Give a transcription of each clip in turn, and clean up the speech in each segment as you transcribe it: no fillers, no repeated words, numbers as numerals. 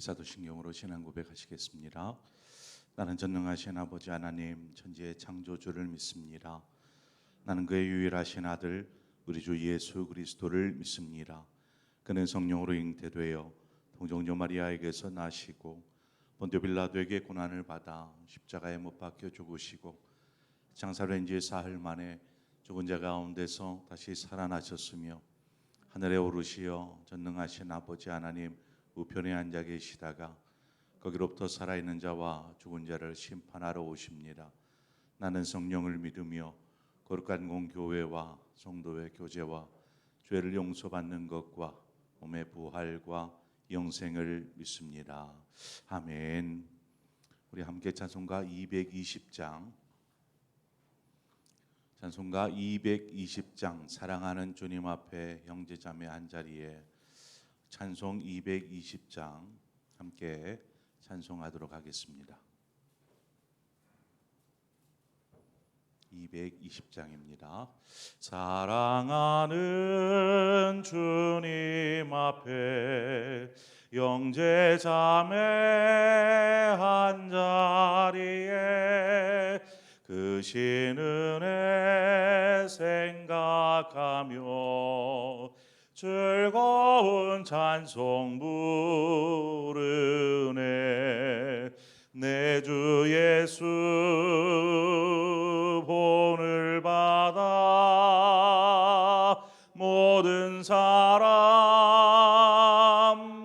사도신경으로 신앙 고백하시겠습니다. 나는 전능하신 아버지 하나님 천지의 창조주를 믿습니다. 나는 그의 유일하신 아들 우리 주 예수 그리스도를 믿습니다. 그는 성령으로 잉태되어 동정녀 마리아에게서 나시고 본디오 빌라도에게 고난을 받아 십자가에 못 박혀 죽으시고 장사를 한 지 사흘 만에 죽은 자 가운데서 다시 살아나셨으며 하늘에 오르시어 전능하신 아버지 하나님 우편에 앉아 계시다가 거기로부터 살아있는 자와 죽은 자를 심판하러 오십니다. 나는 성령을 믿으며 거룩한 공교회와 성도의 교제와 죄를 용서받는 것과 몸의 부활과 영생을 믿습니다. 아멘. 우리 함께 찬송가 220장 찬송가 220장 사랑하는 주님 앞에 형제자매 한자리에 찬송 220장 함께 찬송하도록 하겠습니다. 220장입니다. 사랑하는 주님 앞에 형제자매 한자리에 그 신은혜 생각하며 즐거운 찬송 부르네. 내 주 예수 본을 받아 모든 사람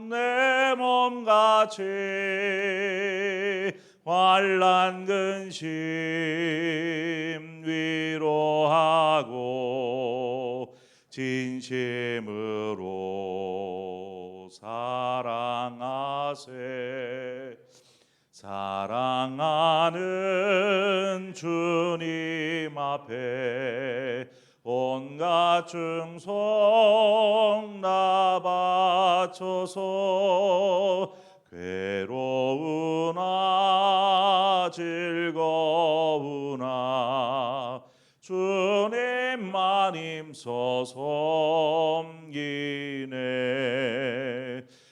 내 몸같이 환난 근심 위로하고 진심으로 사랑하세. 사랑하는 주님 앞에 온갖 충성 다 바쳐서 괴로우나 즐거우나 주님만 힘써 섬기네.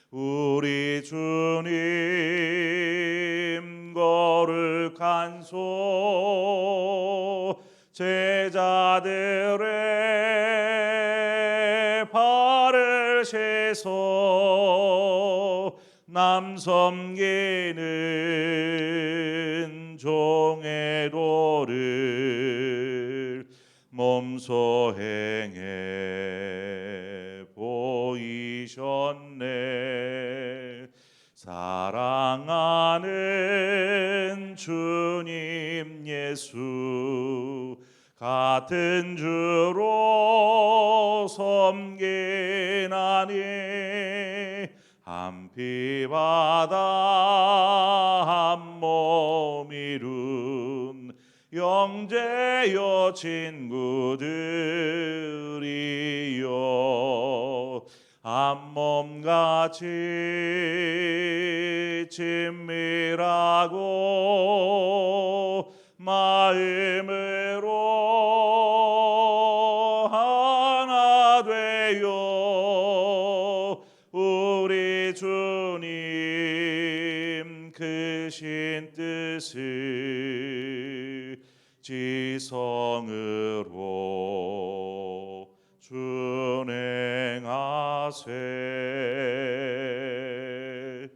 우리 주님 거룩한 손 제자들의 발을 씻어 남 섬기는 종의 도를 몸소 행해 보이셨네. 사랑하는 주님 예수 같은 주로 섬기나니 한 피 바다 한 몸 이룬 형제여 친구들이여 한 몸같이 친밀하고 마음으로 하나 되어 우리 주님 크신 뜻을 지성으로 준행하세.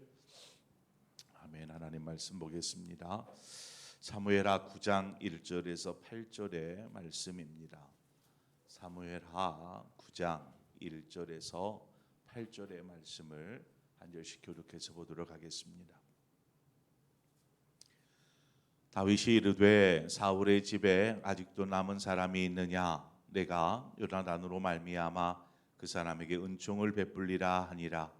아멘. 하나님 말씀 보겠습니다. 사무엘하 9장 1절에서 8절의 말씀입니다. 사무엘하 9장 1절에서 8절의 말씀을 한 절씩 교독해서 보도록 하겠습니다. 다윗이 이르되 사울의 집에 아직도 남은 사람이 있느냐? 내가 요나단으로 말미암아 그 사람에게 은총을 베풀리라 하니라.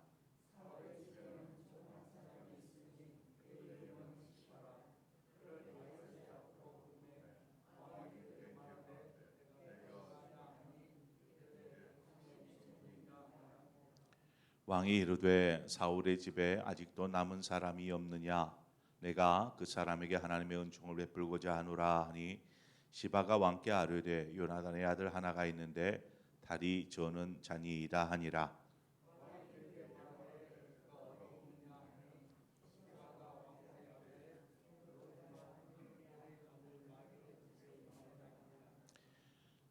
왕이 이르되 사울의 집에 아직도 남은 사람이 없느냐? 내가 그 사람에게 하나님의 은총을 베풀고자 하노라 하니 시바가 왕께 아뢰되 요나단의 아들 하나가 있는데 다리 저는 자니이다 하니라.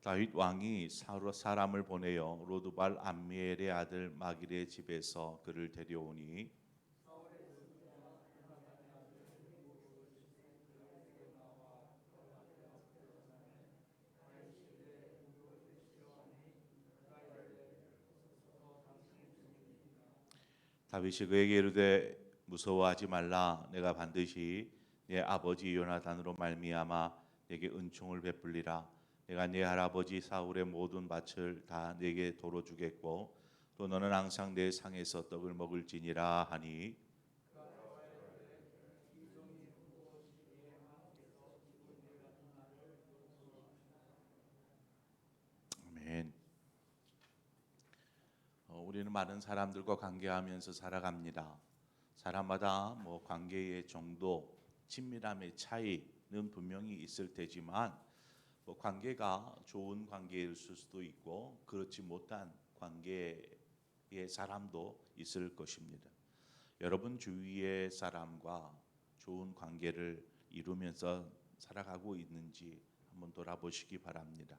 다윗 왕이 사람을 보내어 로드발 암미엘의 아들 마길의 집에서 그를 데려오니 다윗이 그에게 이르되 무서워하지 말라. 내가 반드시 내 아버지 요나단으로 말미암아 내게 은총을 베풀리라. 내가 네 할아버지 사울의 모든 밭을 다 내게 도로 주겠고 또 너는 항상 내 상에서 떡을 먹을지니라 하니 아멘. 우리는 많은 사람들과 관계하면서 살아갑니다. 사람마다 뭐 관계의 정도, 친밀함의 차이는 분명히 있을 테지만 뭐 관계가 좋은 관계일 수도 있고 그렇지 못한 관계의 사람도 있을 것입니다. 여러분 주위의 사람과 좋은 관계를 이루면서 살아가고 있는지 한번 돌아보시기 바랍니다.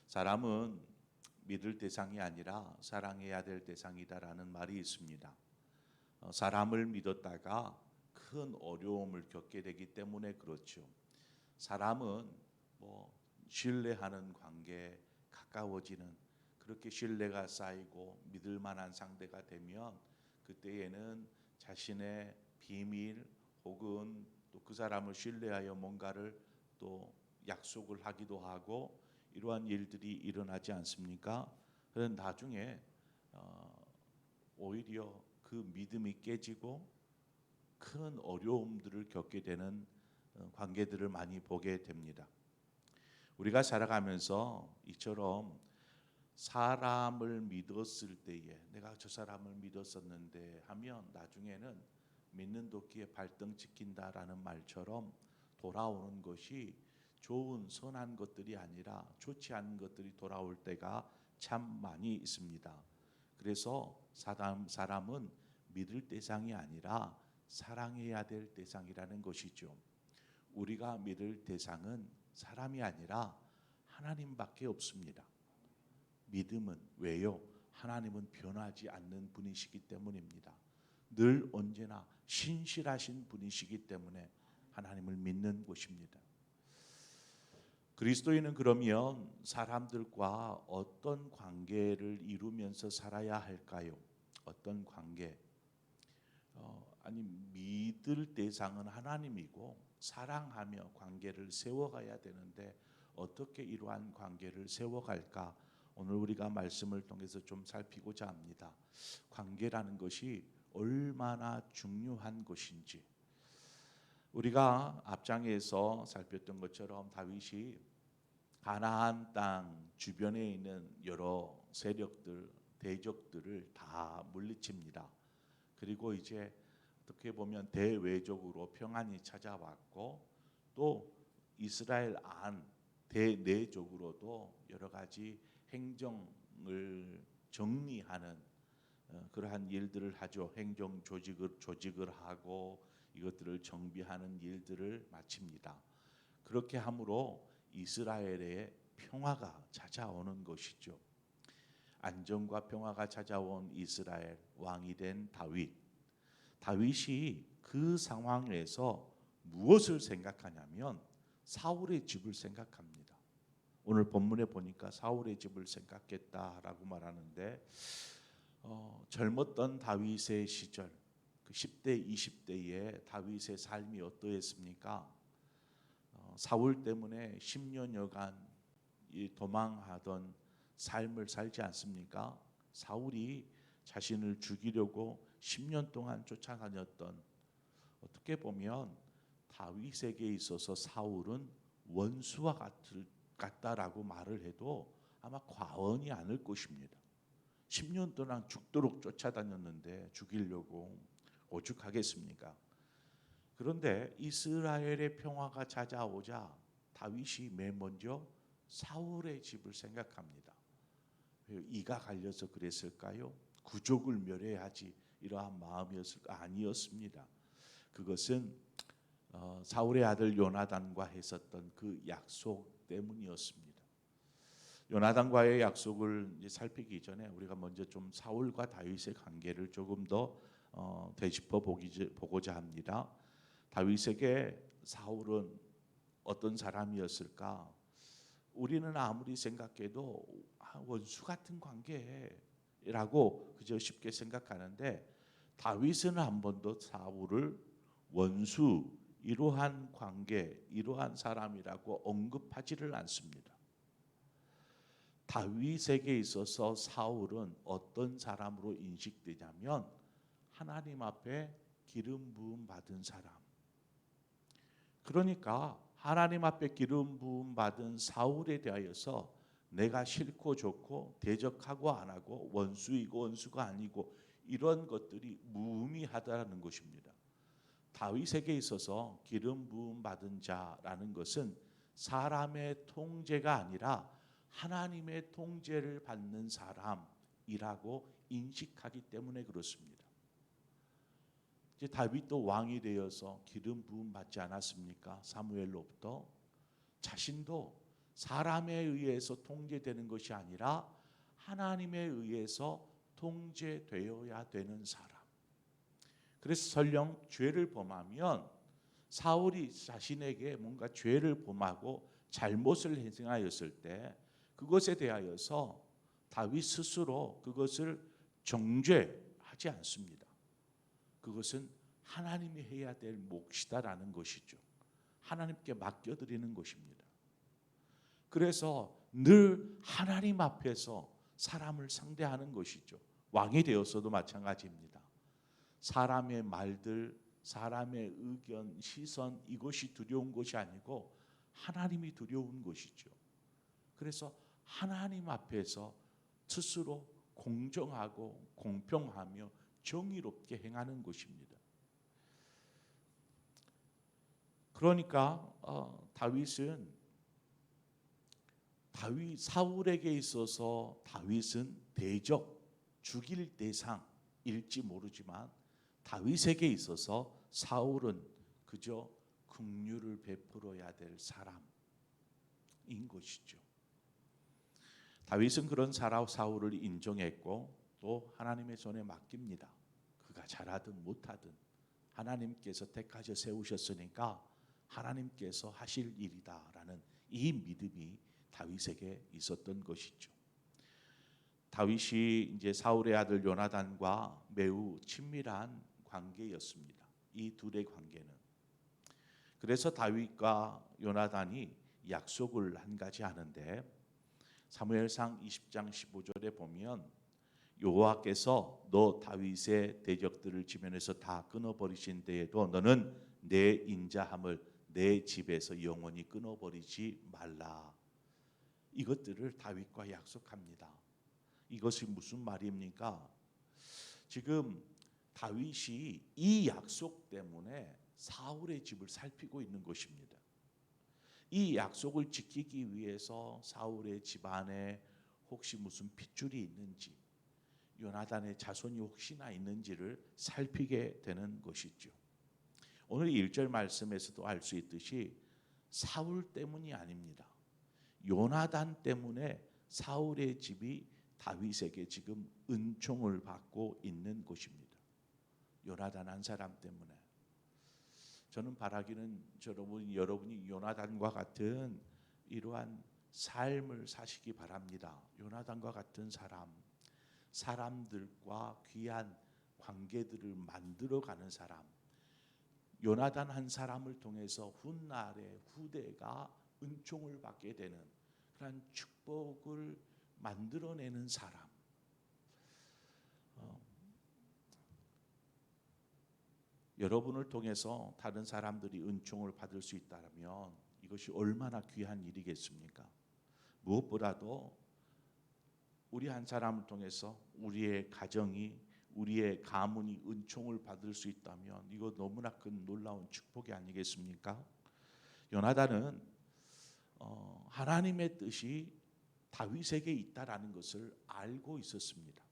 사람은 믿을 대상이 아니라 사랑해야 될 대상이다라는 말이 있습니다. 사람을 믿었다가 큰 어려움을 겪게 되기 때문에 그렇죠. 사람은 뭐 신뢰하는 관계, 가까워지는 그렇게 신뢰가 쌓이고 믿을 만한 상대가 되면 그때에는 자신의 비밀 혹은 또 그 사람을 신뢰하여 뭔가를 또 약속을 하기도 하고 이러한 일들이 일어나지 않습니까? 그런 나중에 오히려 그 믿음이 깨지고 큰 어려움들을 겪게 되는 관계들을 많이 보게 됩니다. 우리가 살아가면서 이처럼 사람을 믿었을 때에 내가 저 사람을 믿었었는데 하면 나중에는 믿는 도끼에 발등 찍힌다라는 말처럼 돌아오는 것이 좋은 선한 것들이 아니라 좋지 않은 것들이 돌아올 때가 참 많이 있습니다. 그래서 사람은 믿을 대상이 아니라 사랑해야 될 대상이라는 것이죠. 우리가 믿을 대상은 사람이 아니라 하나님밖에 없습니다. 믿음은 왜요? 하나님은 변하지 않는 분이시기 때문입니다. 늘 언제나 신실하신 분이시기 때문에 하나님을 믿는 것입니다. 그리스도인은 그러면 사람들과 어떤 관계를 이루면서 살아야 할까요? 어떤 관계? 아니 믿을 대상은 하나님이고 사랑하며 관계를 세워가야 되는데 어떻게 이러한 관계를 세워갈까? 오늘 우리가 말씀을 통해서 좀 살피고자 합니다. 관계라는 것이 얼마나 중요한 것인지 우리가 앞장에서 살폈던 것처럼 다윗이 가나안 땅 주변에 있는 여러 세력들, 대적들을 다 물리칩니다. 그리고 이제 어떻게 보면 대외적으로 평안이 찾아왔고 또 이스라엘 안 대내적으로도 여러 가지 행정을 정리하는 그러한 일들을 하죠. 행정 조직을 하고 이것들을 정비하는 일들을 마칩니다. 그렇게 함으로 이스라엘의 평화가 찾아오는 것이죠. 안정과 평화가 찾아온 이스라엘 왕이 된 다윗이 그 상황에서 무엇을 생각하냐면 사울의 집을 생각합니다. 오늘 본문에 보니까 사울의 집을 생각했다라고 말하는데 젊었던 다윗의 시절 그 10대 20대의 다윗의 삶이 어떠했습니까? 사울 때문에 10년여간 도망하던 삶을 살지 않습니까? 사울이 자신을 죽이려고 10년 동안 쫓아다녔던 어떻게 보면 다윗에게 있어서 사울은 원수와 같다라고 말을 해도 아마 과언이 아닐 것입니다. 10년 동안 죽도록 쫓아다녔는데 죽이려고 오죽하겠습니까? 그런데 이스라엘의 평화가 찾아오자 다윗이 맨 먼저 사울의 집을 생각합니다. 이가 갈려서 그랬을까요? 구족을 멸해야지 이러한 마음이었을까? 아니었습니다. 그것은 사울의 아들 요나단과 했었던 그 약속 때문이었습니다. 요나단과의 약속을 이제 살피기 전에 우리가 먼저 좀 사울과 다윗의 관계를 조금 더 되짚어 보고자 합니다. 다윗에게 사울은 어떤 사람이었을까? 우리는 아무리 생각해도 원수 같은 관계라고 그저 쉽게 생각하는데, 다윗은 한 번도 사울을 원수, 이러한 관계, 이러한 사람이라고 언급하지를 않습니다. 다윗에게 있어서 사울은 어떤 사람으로 인식되냐면 하나님 앞에 기름 부음 받은 사람. 그러니까 하나님 앞에 기름 부음 받은 사울에 대하여서 내가 싫고 좋고 대적하고 안 하고 원수이고 원수가 아니고 이런 것들이 무의미하다는 것입니다. 다윗에게 있어서 기름 부음 받은 자라는 것은 사람의 통제가 아니라 하나님의 통제를 받는 사람이라고 인식하기 때문에 그렇습니다. 이제 다윗도 왕이 되어서 기름 부음 받지 않았습니까? 사무엘로부터. 자신도 사람에 의해서 통제되는 것이 아니라 하나님에 의해서 통제되어야 되는 사람. 그래서 설령 죄를 범하면 사울이 자신에게 뭔가 죄를 범하고 잘못을 행하였을 때 그것에 대하여서 다윗 스스로 그것을 정죄하지 않습니다. 그것은 하나님이 해야 될 몫이다라는 것이죠. 하나님께 맡겨드리는 것입니다. 그래서 늘 하나님 앞에서 사람을 상대하는 것이죠. 왕이 되어서도 마찬가지입니다. 사람의 말들, 사람의 의견, 시선, 이것이 두려운 것이 아니고 하나님이 두려운 것이죠. 그래서 하나님 앞에서 스스로 공정하고 공평하며 정의롭게 행하는 것입니다. 그러니까 사울에게 있어서 다윗은 대적, 죽일 대상일지 모르지만 다윗에게 있어서 사울은 그저 긍휼을 베풀어야 될 사람인 것이죠. 다윗은 그런 사울을 인정했고 또 하나님의 손에 맡깁니다. 그가 잘하든 못하든 하나님께서 택하셔 세우셨으니까 하나님께서 하실 일이다라는 이 믿음이 다윗에게 있었던 것이죠. 다윗이 이제 사울의 아들 요나단과 매우 친밀한 관계였습니다. 이 둘의 관계는. 그래서 다윗과 요나단이 약속을 한 가지 하는데 사무엘상 20장 15절에 보면 여호와께서 너 다윗의 대적들을 지면에서 다 끊어버리신 때에도 너는 내 인자함을 내 집에서 영원히 끊어버리지 말라. 이것들을 다윗과 약속합니다. 이것이 무슨 말입니까? 지금 다윗이 이 약속 때문에 사울의 집을 살피고 있는 것입니다. 이 약속을 지키기 위해서 사울의 집안에 혹시 무슨 핏줄이 있는지, 요나단의 자손이 혹시나 있는지를 살피게 되는 것이죠. 오늘 1절 말씀에서도 알 수 있듯이 사울 때문이 아닙니다. 요나단 때문에 사울의 집이 다윗에게 지금 은총을 받고 있는 것입니다. 요나단 한 사람 때문에. 저는 바라기는 여러분이 요나단과 같은 이러한 삶을 사시기 바랍니다. 요나단과 같은 사람들과 귀한 관계들을 만들어가는 사람. 요나단 한 사람을 통해서 훗날의 후대가 은총을 받게 되는 그런 축복을 만들어내는 사람. 여러분을 통해서 다른 사람들이 은총을 받을 수 있다면 이것이 얼마나 귀한 일이겠습니까? 무엇보다도 우리 한 사람을 통해서 우리의 가정이, 우리의 가문이 은총을 받을 수 있다면 이거 너무나 큰 놀라운 축복이 아니겠습니까? 요나단은 하나님의 뜻이 다윗에게 있다라는 것을 알고 있었습니다.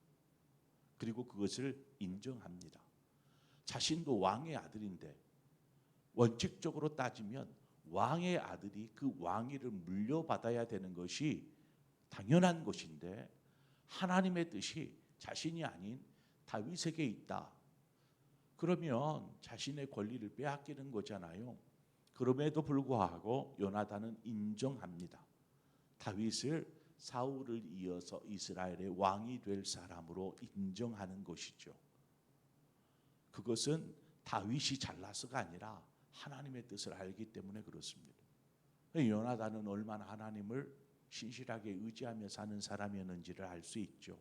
그리고 그것을 인정합니다. 자신도 왕의 아들인데 원칙적으로 따지면 왕의 아들이 그 왕위를 물려받아야 되는 것이 당연한 것인데 하나님의 뜻이 자신이 아닌 다윗에게 있다. 그러면 자신의 권리를 빼앗기는 거잖아요. 그럼에도 불구하고 요나단은 인정합니다. 다윗을 사울을 이어서 이스라엘의 왕이 될 사람으로 인정하는 것이죠. 그것은 다윗이 잘나서가 아니라 하나님의 뜻을 알기 때문에 그렇습니다. 요나단은 얼마나 하나님을 신실하게 의지하며 사는 사람이었는지를 알 수 있죠.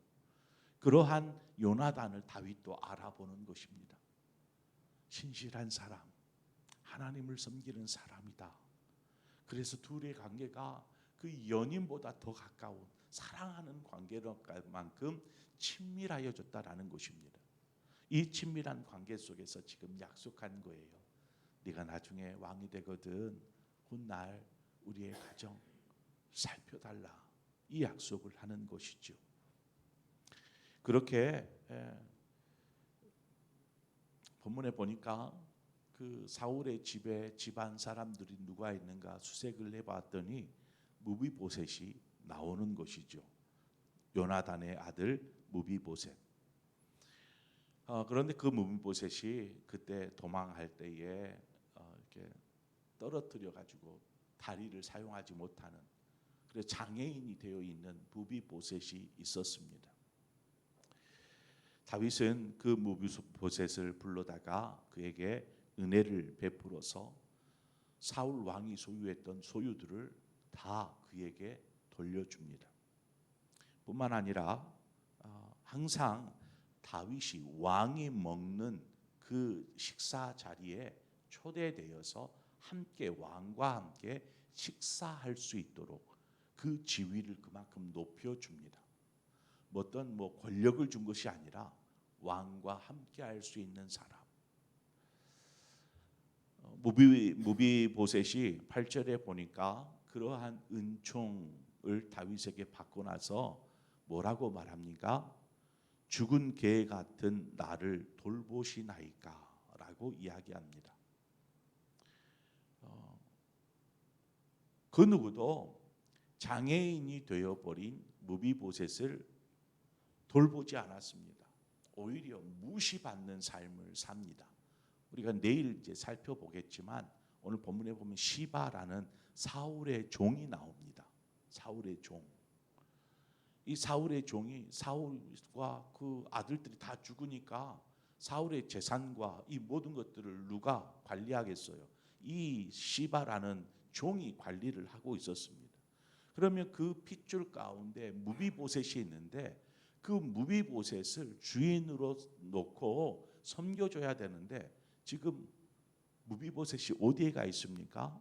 그러한 요나단을 다윗도 알아보는 것입니다. 신실한 사람, 하나님을 섬기는 사람이다. 그래서 둘의 관계가 그 연인보다 더 가까운 사랑하는 관계만큼 친밀하여졌다라는 것입니다. 이 친밀한 관계 속에서 지금 약속한 거예요. 네가 나중에 왕이 되거든 훗날 우리의 가정 살펴달라. 이 약속을 하는 것이죠. 그렇게 본문에 보니까 그 사울의 집에 집안 사람들이 누가 있는가 수색을 해봤더니 무비보셋이 나오는 것이죠. 요나단의 아들 무비보셋. 그런데 그 무비보셋이 그때 도망할 때에 이렇게 떨어뜨려 가지고 다리를 사용하지 못하는 그래서 장애인이 되어 있는 무비보셋이 있었습니다. 다윗은 그 무비보셋을 불러다가 그에게 은혜를 베풀어서 사울 왕이 소유했던 소유들을 다 그에게 돌려줍니다. 뿐만 아니라 항상 다윗이 왕이 먹는 그 식사 자리에 초대되어서 함께 왕과 함께 식사할 수 있도록 그 지위를 그만큼 높여줍니다. 어떤 권력을 준 것이 아니라 왕과 함께 할 수 있는 사람. 무비보셋이 8절에 보니까 그러한 은총을 다윗에게 받고 나서 뭐라고 말합니까? 죽은 개 같은 나를 돌보시나이까 라고 이야기합니다. 그 누구도 장애인이 되어버린 무비보셋을 돌보지 않았습니다. 오히려 무시받는 삶을 삽니다. 우리가 내일 이제 살펴보겠지만 오늘 본문에 보면 시바라는 사울의 종이 나옵니다. 사울의 종. 이 사울의 종이 사울과 그 아들들이 다 죽으니까 사울의 재산과 이 모든 것들을 누가 관리하겠어요? 이 시바라는 종이 관리를 하고 있었습니다. 그러면 그 핏줄 가운데 무비보셋이 있는데 그 무비보셋을 주인으로 놓고 섬겨줘야 되는데 지금 무비보셋이 어디에 가 있습니까?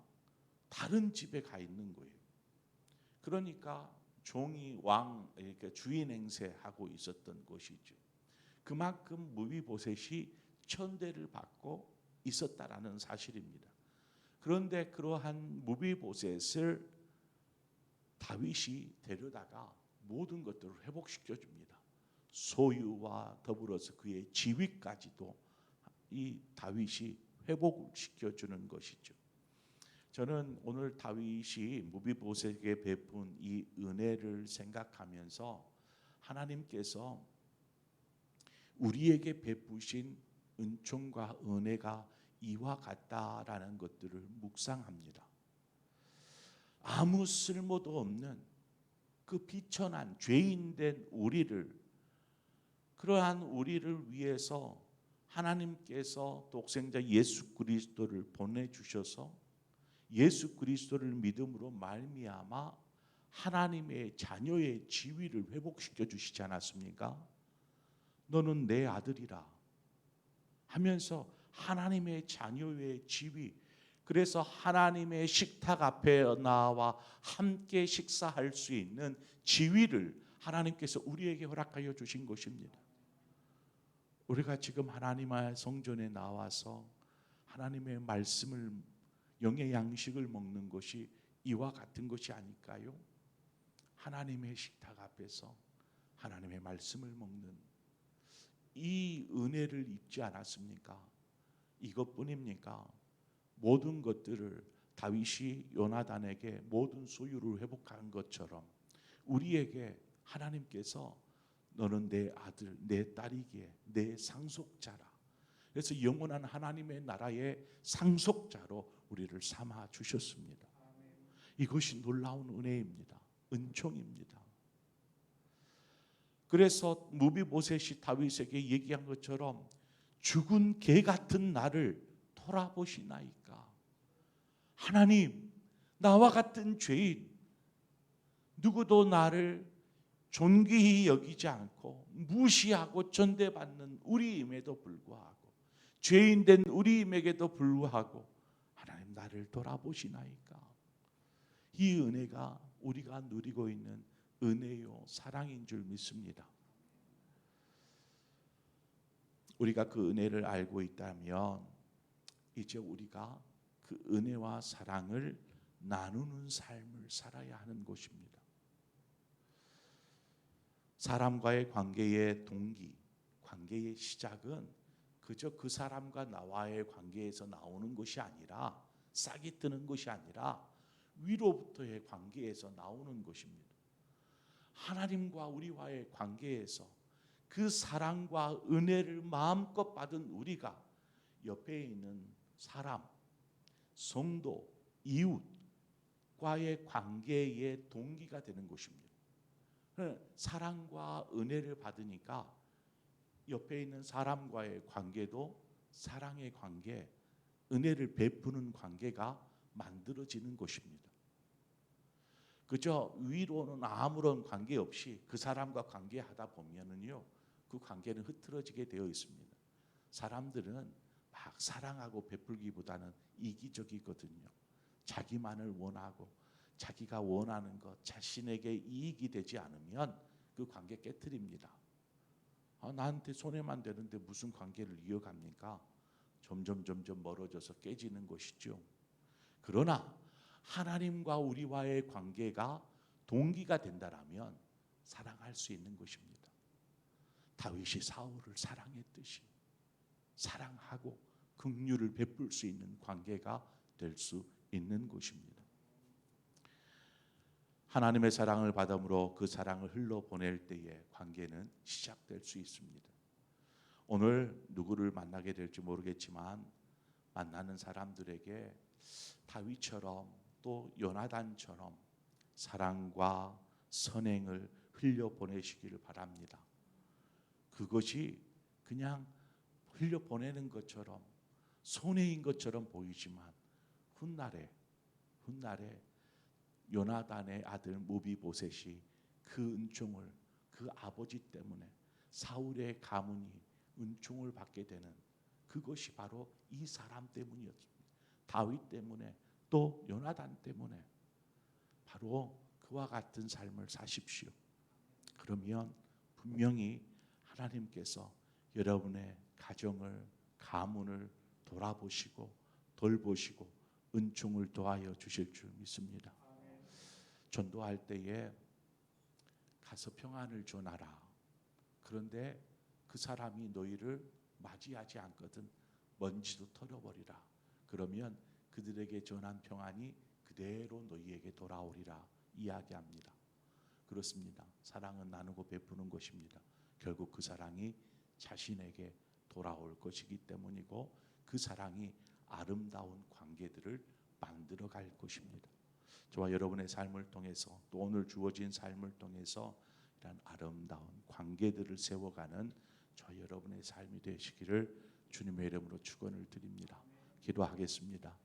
다른 집에 가 있는 거예요. 그러니까 종이 왕 그러니까 주인 행세하고 있었던 것이죠. 그만큼 무비보셋이 천대를 받고 있었다라는 사실입니다. 그런데 그러한 무비보셋을 다윗이 데려다가 모든 것들을 회복시켜 줍니다. 소유와 더불어서 그의 지위까지도 이 다윗이 회복을 시켜주는 것이죠. 저는 오늘 다윗이 무비보셋에게 베푼 이 은혜를 생각하면서 하나님께서 우리에게 베푸신 은총과 은혜가 이와 같다라는 것들을 묵상합니다. 아무 쓸모도 없는 그 비천한 죄인된 우리를 그러한 우리를 위해서 하나님께서 독생자 예수 그리스도를 보내주셔서 예수 그리스도를 믿음으로 말미암아 하나님의 자녀의 지위를 회복시켜 주시지 않았습니까? 너는 내 아들이라 하면서 하나님의 자녀의 지위 그래서 하나님의 식탁 앞에 나와 함께 식사할 수 있는 지위를 하나님께서 우리에게 허락하여 주신 것입니다. 우리가 지금 하나님의 성전에 나와서 하나님의 말씀을 영의 양식을 먹는 것이 이와 같은 것이 아닐까요? 하나님의 식탁 앞에서 하나님의 말씀을 먹는 이 은혜를 입지 않았습니까? 이것뿐입니까? 모든 것들을 다윗이 요나단에게 모든 소유를 회복한 것처럼 우리에게 하나님께서 너는 내 아들, 내 딸이기에 내 상속자라. 그래서 영원한 하나님의 나라의 상속자로 우리를 삼아 주셨습니다. 이것이 놀라운 은혜입니다. 은총입니다. 그래서 무비보셋이 다윗에게 얘기한 것처럼 죽은 개 같은 나를 돌아보시나이까. 하나님, 나와 같은 죄인 누구도 나를 존귀히 여기지 않고 무시하고 전대받는 우리임에도 불구하고, 죄인된 우리임에게도 불구하고 하나님 나를 돌아보시나이까. 이 은혜가 우리가 누리고 있는 은혜요 사랑인 줄 믿습니다. 우리가 그 은혜를 알고 있다면 이제 우리가 그 은혜와 사랑을 나누는 삶을 살아야 하는 것입니다. 사람과의 관계의 동기, 관계의 시작은 그저 그 사람과 나와의 관계에서 나오는 것이 아니라, 싹이 뜨는 것이 아니라 위로부터의 관계에서 나오는 것입니다. 하나님과 우리와의 관계에서 그 사랑과 은혜를 마음껏 받은 우리가 옆에 있는 사람, 성도, 이웃과의 관계의 동기가 되는 것입니다. 사랑과 은혜를 받으니까 옆에 있는 사람과의 관계도 사랑의 관계, 은혜를 베푸는 관계가 만들어지는 것입니다. 그저 위로는 아무런 관계 없이 그 사람과 관계하다 보면은요, 그 관계는 흐트러지게 되어 있습니다. 사람들은 막 사랑하고 베풀기보다는 이기적이거든요. 자기만을 원하고 자기가 원하는 것, 자신에게 이익이 되지 않으면 그 관계 깨트립니다. 나한테 손해만 되는데 무슨 관계를 이어갑니까? 점점 멀어져서 깨지는 것이죠. 그러나 하나님과 우리와의 관계가 동기가 된다라면 사랑할 수 있는 것입니다. 다윗이 사울을 사랑했듯이 사랑하고 긍휼을 베풀 수 있는 관계가 될 수 있는 것입니다. 하나님의 사랑을 받음으로 그 사랑을 흘러보낼 때에 관계는 시작될 수 있습니다. 오늘 누구를 만나게 될지 모르겠지만 만나는 사람들에게 다윗처럼 또 요나단처럼 사랑과 선행을 흘려보내시기를 바랍니다. 그것이 그냥 흘려보내는 것처럼 손해인 것처럼 보이지만 훗날에 요나단의 아들 무비보셋이 그 은총을, 그 아버지 때문에 사울의 가문이 은총을 받게 되는 그것이 바로 이 사람 때문이었습니다. 다윗 때문에, 또 요나단 때문에. 바로 그와 같은 삶을 사십시오. 그러면 분명히 하나님께서 여러분의 가정을, 가문을 돌아보시고 돌보시고 은총을 더하여 주실 줄 믿습니다. 전도할 때에 가서 평안을 전하라. 그런데 그 사람이 너희를 맞이하지 않거든 먼지도 털어버리라. 그러면 그들에게 전한 평안이 그대로 너희에게 돌아오리라 이야기합니다. 그렇습니다. 사랑은 나누고 베푸는 것입니다. 결국 그 사랑이 자신에게 돌아올 것이기 때문이고, 그 사랑이 아름다운 관계들을 만들어 갈 것입니다. 저와 여러분의 삶을 통해서, 또 오늘 주어진 삶을 통해서 이런 아름다운 관계들을 세워가는 저와 여러분의 삶이 되시기를 주님의 이름으로 축원을 드립니다. 기도하겠습니다.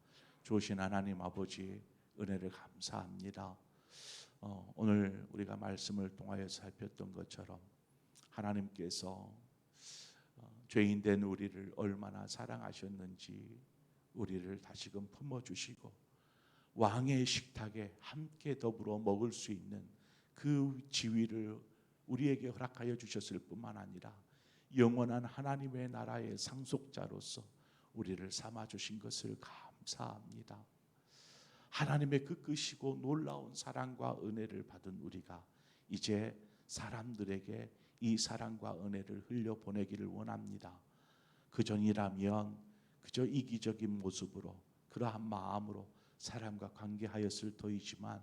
좋으신 하나님 아버지, 은혜를 감사합니다. 오늘 우리가 말씀을 통하여 살폈던 것처럼 하나님께서 죄인된 우리를 얼마나 사랑하셨는지 우리를 다시금 품어주시고, 왕의 식탁에 함께 더불어 먹을 수 있는 그 지위를 우리에게 허락하여 주셨을 뿐만 아니라 영원한 하나님의 나라의 상속자로서 우리를 삼아주신 것을 감사합니다. 하나님의 그 크시고 놀라운 사랑과 은혜를 받은 우리가 이제 사람들에게 이 사랑과 은혜를 흘려보내기를 원합니다. 그전이라면 그저 이기적인 모습으로, 그러한 마음으로 사람과 관계하였을 터이지만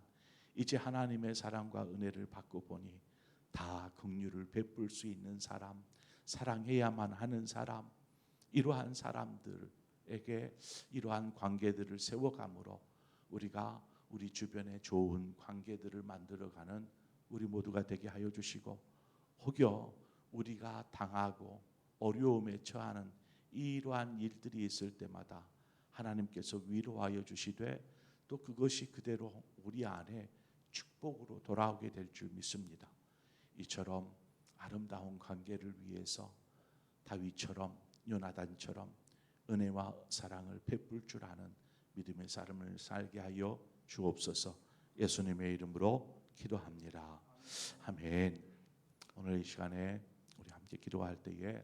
이제 하나님의 사랑과 은혜를 받고 보니 다 긍휼을 베풀 수 있는 사람, 사랑해야만 하는 사람, 이러한 사람들에게 이러한 관계들을 세워감으로 우리가 우리 주변에 좋은 관계들을 만들어가는 우리 모두가 되게 하여 주시고, 혹여 우리가 당하고 어려움에 처하는 이러한 일들이 있을 때마다 하나님께서 위로하여 주시되 또 그것이 그대로 우리 안에 축복으로 돌아오게 될 줄 믿습니다. 이처럼 아름다운 관계를 위해서 다윗처럼, 요나단처럼 은혜와 사랑을 베풀 줄 아는 믿음의 삶을 살게 하여 주옵소서. 예수님의 이름으로 기도합니다. 아멘. 오늘 이 시간에 우리 함께 기도할 때에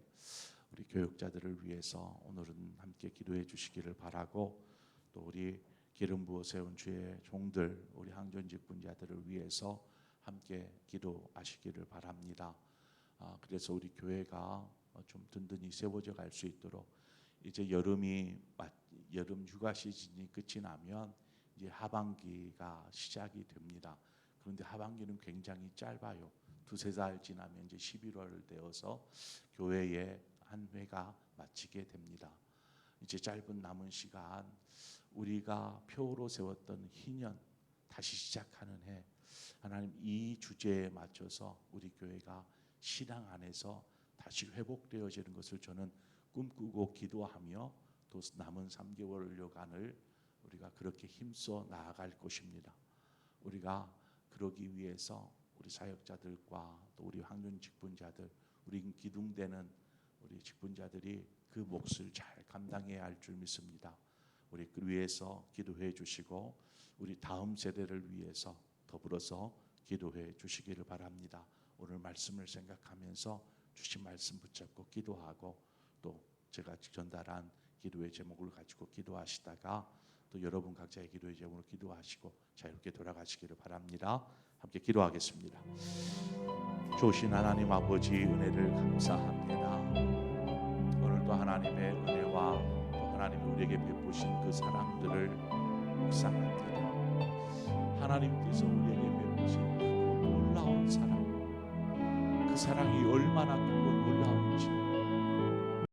우리 교육자들을 위해서 오늘은 함께 기도해 주시기를 바라고, 또 우리 기름 부어 세운 주의 종들, 우리 항전 직분자들을 위해서 함께 기도하시기를 바랍니다. 그래서 우리 교회가 좀 든든히 세워져 갈 수 있도록, 이제 여름 휴가 시즌이 끝이 나면 이제 하반기가 시작이 됩니다. 그런데 하반기는 굉장히 짧아요. 두세 달 지나면 이제 11월 되어서 교회의 한 회가 마치게 됩니다. 이제 짧은 남은 시간, 우리가 표로 세웠던 희년 다시 시작하는 해, 하나님 이 주제에 맞춰서 우리 교회가 신앙 안에서 다시 회복되어지는 것을 저는 꿈꾸고 기도하며, 또 남은 3개월여간을 우리가 그렇게 힘써 나아갈 것입니다. 우리가 그러기 위해서 우리 사역자들과 또 우리 황준 직분자들, 우리 기둥되는 우리 직분자들이 그 몫을 잘 감당해야 할 줄 믿습니다. 우리 그 위해서 기도해 주시고, 우리 다음 세대를 위해서 더불어서 기도해 주시기를 바랍니다. 오늘 말씀을 생각하면서 주신 말씀 붙잡고 기도하고, 또 제가 전달한 기도의 제목을 가지고 기도하시다가 또 여러분 각자의 기도의 제목으로 기도하시고 자유롭게 돌아가시기를 바랍니다. 함께 기도하겠습니다. 좋으신 하나님 아버지, 은혜를 감사합니다. 오늘도 하나님의 은혜와 또 하나님이 우리에게 베푸신 그 사랑들을 묵상합니다. 하나님께서 우리에게 베푸신 그 놀라운 사랑, 그 사랑이 얼마나 크고 놀라운